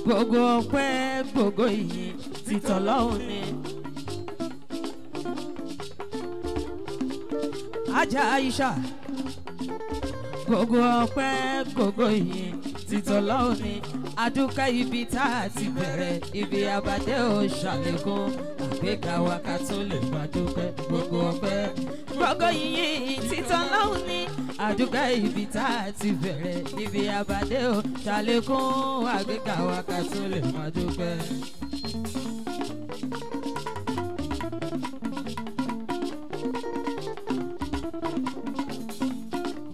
gbogbo ọpẹ́ gbogbo ìyìn ti t'Ọlọ́run ni. Ajá Aisha gbogbo ọpẹ́ gbogbo ìyìn ti t'Ọlọ́run ni. Adúkẹ́ ibi tá a ti bẹ̀rẹ̀ ibi abadé ò ṣàlékún àgbéga wa ká tún lè máa dúpẹ́ gbogbo ọpẹ́ gbogbo ìyìn ti t'Ọlọ́run ni. Adúkẹ́ ibi tá a ti bẹ̀rẹ̀ ibi abadé ò ṣàlékún àgbéga wa ká tún lè máa dúpẹ́.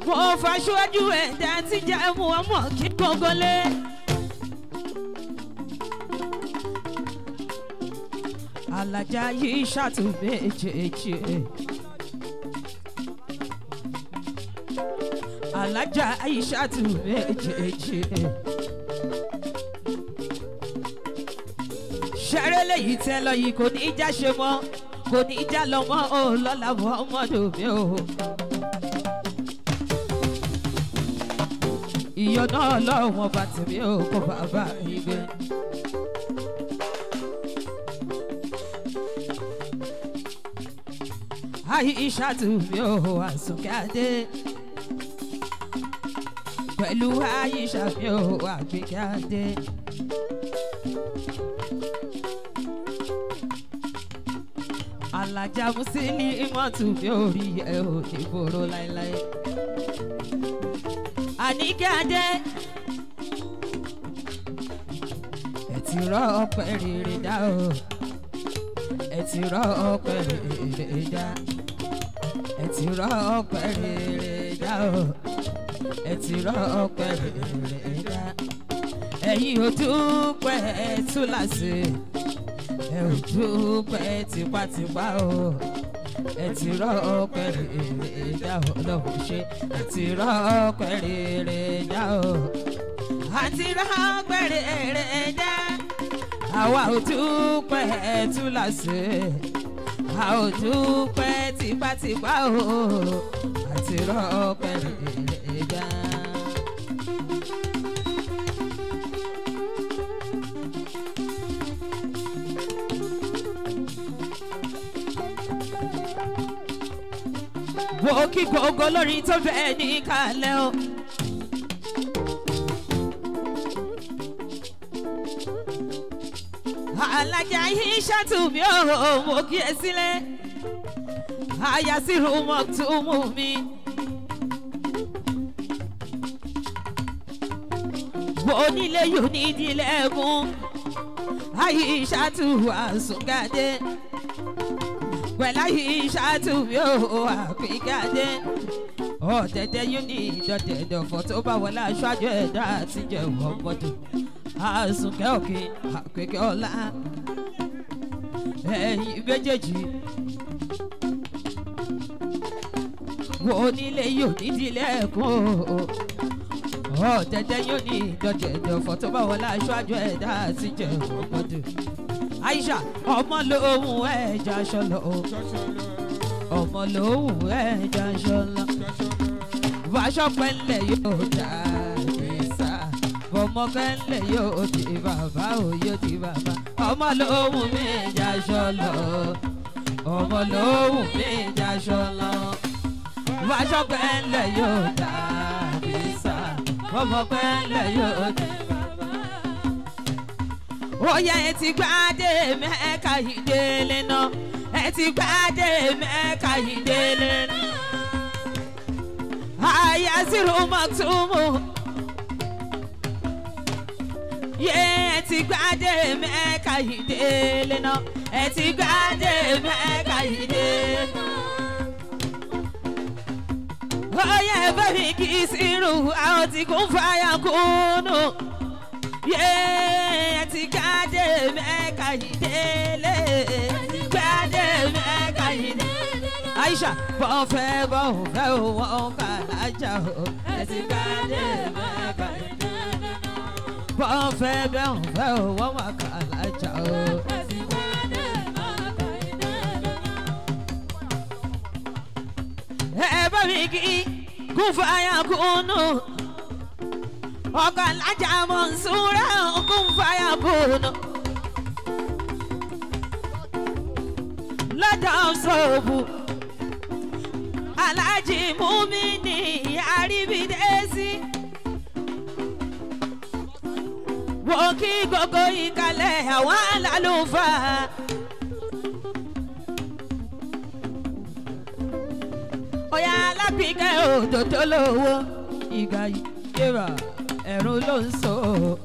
Mo fàṣíwájú ẹ̀dá tí jẹ́ mú ọmọ kí gbogbo lé. Alhaja yìí ṣàtúnbẹ̀jẹ̀jẹ̀. Alhaja yìí ṣàtúnbẹ̀jẹ̀jẹ̀. Ṣẹ́rẹ́ lèyí tẹ́ lọ yìí kò ní í já ṣe mọ́, kò ní í já lọ mọ́ ò lọ́la mọ́ ọmọdé mi ò. Ìyọ̀nà Ọlọ́run ọba tèmi ò kó bàbá mi gbé. Aisha tù mí ò Àsùnkẹ́ Adé. Pẹ̀lú Aisha mi ò Àgbékẹ́ Adé. Alhaja Musilimat mi ò rí ẹ ò ní fòrò láéláé. Àníkẹ́ Adé. Ẹ ti rọ ọpẹ́ rere dá o. Ẹ ti rọ ọpẹ́ rere dá. Ẹ ti rọ ọpẹ́ rere dá o. Ẹ ti rọ ọpẹ́ rere dá. Ẹ̀yin ò dúpẹ́ túláṣe. Ẹ ò dúpẹ́ tipátipá o. Ẹ ti rọ ọpẹ́ rere dá o lọ́wọ́ ṣe. Ẹ ti rọ ọpẹ́ rere dá o. A ti rọ ọpẹ́ rere dá. Àwa ò dúpẹ́ túláṣe. A ò dúpẹ́ tipátipá o. A ti rọ ọpẹ́ rere dá. Wo kí gbogbo lórí tó fẹ́ ní kalẹ̀ o. Alhaja Aisha tù mí ò mo kí ẹ sílẹ̀. Aya Sirul Maktoom mi. Wo nílé yóò ní ìdílé ẹ̀gún. Aisha tù Àsùnkẹ́ Adé. Pẹ̀lú Aisha tù mí ò Àgbékẹ́ Adé. Ọ̀dẹ̀dẹ̀ yóò ní ìdọ̀dẹ̀dọ̀ fọ́ tó bá wọlé aṣọ àjọ ẹ̀dá àti jẹ̀wọ̀ ọmọdé. Àsùnkẹ́ òkè Àgbékẹ́ ọlá. Ẹ̀yin méjèèjì. Wo nílé yóò ní ìdílé ẹ̀kún. Ọ̀dẹ̀dẹ̀ yóò ní ìdọ̀dẹ̀dọ̀ fọ́ tó bá wọlé aṣọ àjọ ẹ̀dá àti jẹ̀wọ̀ ọmọdé. Aisha ọmọ lòun ẹja ṣọlọ o. Ọmọ lòun ẹja ṣọlọ. Wàṣọ pẹ́lẹ̀ yóò dá ìsà. Ọmọ pẹ́lẹ̀ yóò di bàbá o yóò di bàbá. Ọmọ lòun mi ẹja ṣọlọ. Ọmọ lòun mi ẹja ṣọlọ. Wàṣọ pẹ́lẹ̀ yóò dá ìsà. Ọmọ pẹ́lẹ̀ yóò di bàbá. Oya ẹ ti gbádé Mẹ́kà ìdílé náà. Ẹ ti gbádé Mẹ́kà ìdílé náà. Aya Sirul Maktoom. Ẹ ti gbádé Mẹ́kà ìdílé náà. Ẹ ti gbádé Mẹ́kà ìdílé náà. Oya ẹ bá mi kí Sirul àwọn tí kún fàyà kúnnù. Ẹ ti gbádé Mẹ́kà ìdílé. Gbádé Mẹ́kà ìdílé. Aisha bọ́n fẹ́ wọ́n kà lájà o. Ẹ ti gbádé Mẹ́kà ìdílé. Bọ́n fẹ́ wọ́n kà lájà o. Ẹ ti gbádé Mẹ́kà ìdílé. Ẹ bá mi kí kún fàyà kúnnù. Ọkọ̀ Alhaja Mọ̀nsúrà kún fàyà kùnú lọ́dọ̀ sọ́ọ̀bù aláàjì Mùmíní àríbídẹ́sí wọ́n kí gbogbo ìkàlẹ̀ àwọn alálùfáà. Oya alábìkẹ́ òdòdó lówó ìgbà yìí yéra ẹ̀rù ló ń so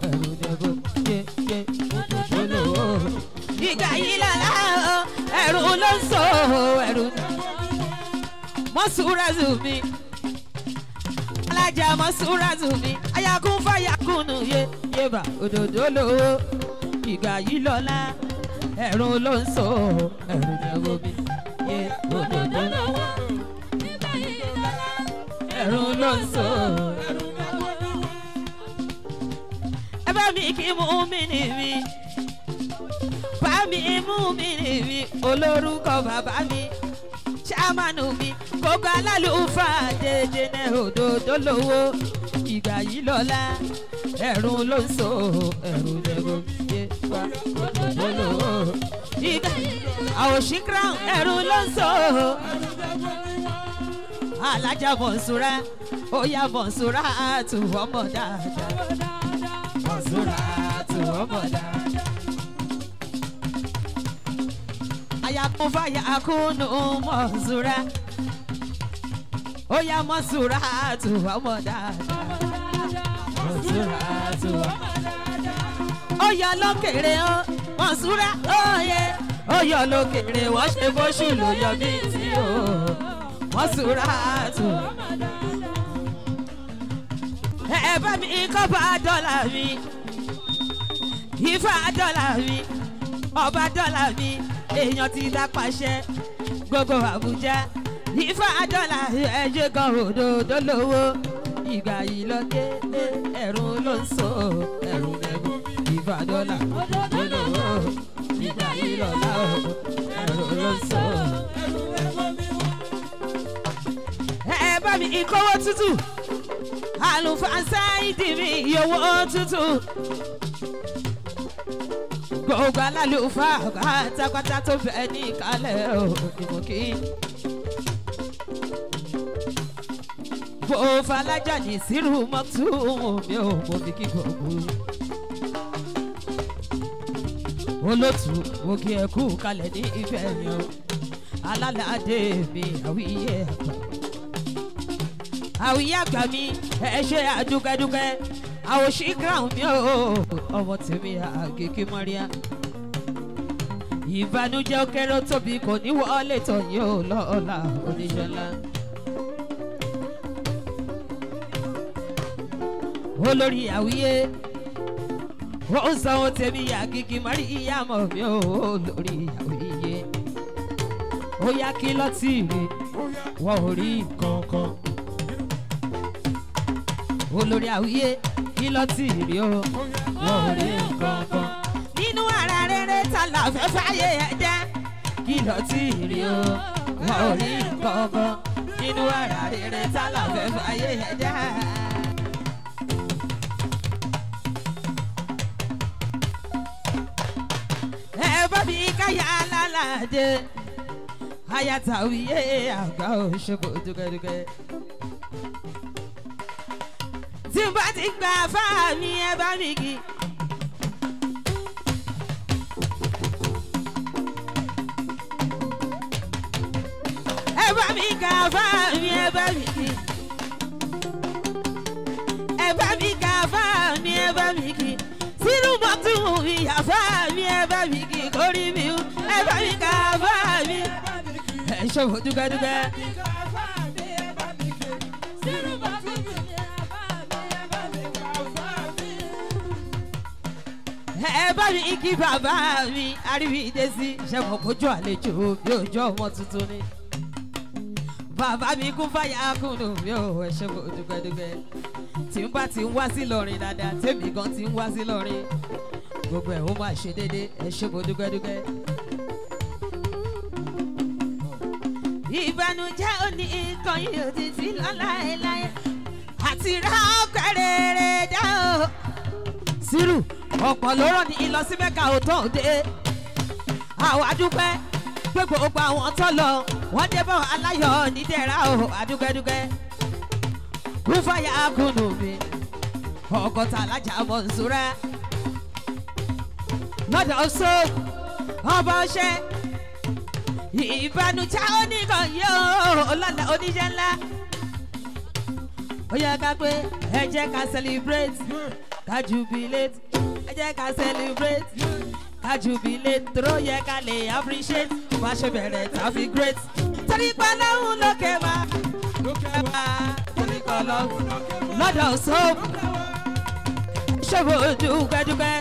ẹ̀rù dẹ̀bọ̀ yé òdòdó lówó ìgbà yìí lọ́la ẹ̀rù ló ń so ẹ̀rù Mọ́súrátù mi alájà Mọ́súrátù mi ayakún fàyàkùnù yéra òdòdó lówó ìgbà yìí lọ́la ẹ̀rù ló ń so ẹ̀rù dẹ̀bọ̀ mi yé òdòdó lówó. Ẹ̀rù ló ń so. Ẹ bá mi kí Mùmíní mi. Bá mi Mùmíní mi. Olórúkọ bàbá mi. Ṣámánù mi. Gbogbo alálùfáà dédé ní òdòdó lówó. Ìgbà yìí lọ́la. Ẹ̀rù ló ń so. Ẹ̀rù lẹ́gbọ̀n yé wa òdòdó lówó. Ìgbà àwòṣí crown. Ẹ̀rù ló ń so. Alájà Mọ̀nsúrà ó yá Mọ̀nsúrà tù ọmọ dáadáa Mọ̀nsúrà tù ọmọ dáadáa. Ayakún fàyàkùnù Mọ̀nsúrà ó yá Mọ̀nsúrà tù ọmọ dáadáa Mọ̀nsúrà tù ọmọ dáadáa. Ó yá lókèrè ó Mọ̀nsúrà ó yọ lókèrè wọ́n ṣe bóṣù ló yọ bí tí ó. Mọ́súrátù ẹ bá mi kọ́ba dọ́là mi Ifá dọ́là mi ọba dọ́là mi èèyàn ti dá pàṣẹ gbogbo Àbújá Ifá dọ́là ẹ̀jẹ̀ kan òdòdó lówó ìgbà yìí lọ dé ẹ̀rù ló ń so ẹ̀rù lẹ́bù Ifá dọ́là òdòdó lówó ìgbà yìí lọ́la ẹ̀rù ló ń so. Ẹ bá mi ìkówó tútù àlùfáà Sáídì mi ìyówó tútù gbogbo alálùfáà pátápátá tó bẹ̀ ní ìkàlẹ̀ òkìmọ̀kì bó falájà ní Sirul Maktoom mi ò mọ̀ bí kí gbogbo olótù òkè ẹ̀kú kalẹ̀ ní ìfẹ́ mi o alálàdé mi àwíyé àgbà. Àwíyé àgbà mi ẹ ṣe àdúkẹ́dúkẹ́ àwòṣí crown mi ò ọmọ tèmi Akiki Mariam. Ìbànújẹ́ ó kéré ó tóbi kò ní wọlé tọ̀ yín ó lọ́la oníṣẹ́lá. Olórí àwíyé ó ń sanwó tèmi Akiki Mariam mi ò olórí àwíyé. Ó yá kí lọ́tì rí wọ́n ò rí kankan. Olórí àwíyé kí lọ́tì rí o wọ́n ò rí kankan. Nínú ara rere ta la fẹ́ fàyè ẹ̀ jẹ́ kí lọ́tì rí o wọ́n ò rí kankan. Nínú ara rere ta la fẹ́ fàyè ẹ̀ jẹ́. Ẹ bá mi káyà lálàdé ayatawiye àgbà òṣèbò dúkẹ́dúkẹ́. Tí n bá ti gbà fáàmì ẹ bá mi kí. Ẹ bá mi gbà fáàmì ẹ bá mi kí. Ẹ bá mi gbà fáàmì ẹ bá mi kí. Sirul Maktoom ìyá fáàmì ẹ bá mi kí kórìí mi o. Ẹ bá mi gbà fáàmì. Ẹ ṣòwò dúkẹ́dúkẹ́. Ẹ bá mi kí bàbá mi Àríbídẹ́sí ṣẹ́wọ̀n kójú àlejò bí ojú ọmọ tuntun ni. Bàbá mi kún fàyàkùnù mi ò ẹ ṣẹ́wọ̀n dúkẹ́dúkẹ́. Tí n bá ti ń wá sí lọ́rin dáadáa tèmi gan ti ń wá sí lọ́rin. Gbogbo ẹ̀ ó máa ṣe déédéé ẹ ṣẹ́wọ̀n dúkẹ́dúkẹ́. Ìbànújẹ́ òní kan yìí ò ti sí láéláé àti ra ọpẹ́ rere dá o. Sírù ọ̀pọ̀ ló rọ̀ ní lọ sí Mẹ́kà ò tó dé àwọn adúpẹ́ pé gbogbo àwọn tó lọ wọ́n dé bọ́ aláyọ̀ nídẹ̀ra o adúpẹ́dúpẹ́ rúfàyà kùnú mi ọgọ́ta alájà Mọ̀nsúrà lọ́dọ̀ so ọba ọṣẹ ìbànújẹ́ oníkan yóò lọ́la oníṣẹ́ ńlá ó yẹ ká pé ẹ jẹ́ ká celebrate ká jubilate ẹ jẹ́ ká celebrate ká jubilate tó yẹ ká lè appreciate bá ṣe bẹ̀rẹ̀ tàbí great torí pé lọ́hùn lókè wá torí pé lọ́hùn lọ́dọ̀ so ṣòwò dúpẹ́dúpẹ́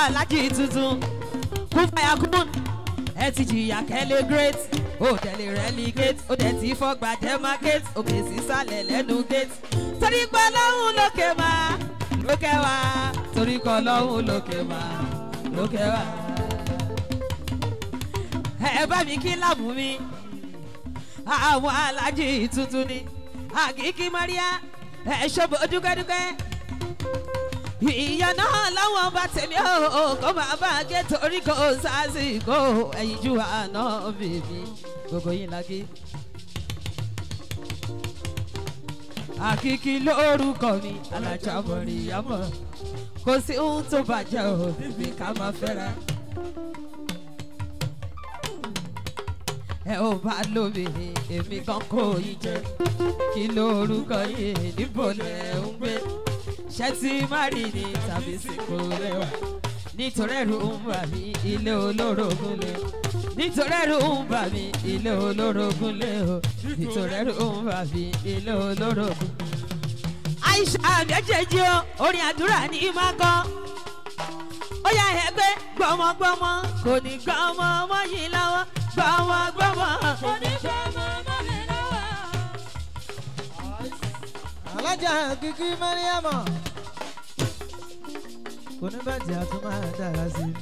alájí tuntun kún fàyà kún ẹ ti jìyà kẹ́lẹ́ great ó tẹ̀lé relegate ó tẹ̀ tí fọ́gbà demarcate òkè sísàlẹ̀ lẹ́nu gate torí pé lọ́hùn lókè wá torí pé lọ́hùn lókè wá ẹ bá mi kí láàmú mi àwọn alájí tuntun ni Akiki Maria ẹ ṣọ́bọ̀ dúkẹ́dúkẹ́ ìyá náà láwọn bá tèmi ó kó máa bá gé torí kò sásìkò ẹ̀yìn ju àná bèbí gbogbo yín lágé. Akiki lórúkọ mi Alhaja Mariam kò sí ohun tó bàjẹ́ ò bíbí ká máa fẹ́ra. ẹ ò bá lóbìnrin èmi kan kò yí jẹ kí lórúkọ yìí níbo lẹ ń gbé ṣé tí mari ni tàbí sìnkú lẹ́wà nítorí ẹ̀rù ń bà mí ilé olórogún lé nítorí ẹ̀rù ń bà mí ilé olórogún lé o nítorí ẹ̀rù ń bà mí ilé olórogún. Aisha méjèèjì o orin àdúrà ní máa kọ ó yá ẹgbẹ́ gbọmọgbọmọ kò ní gbọmọ ọmọ yìí lọ́wọ́ gbọmọgbọmọ kò ní gbọmọ ọmọ mi lọ́wọ́. Alhaja Akiki Mariam kò ní bàjẹ́ àtún máa dára sí i.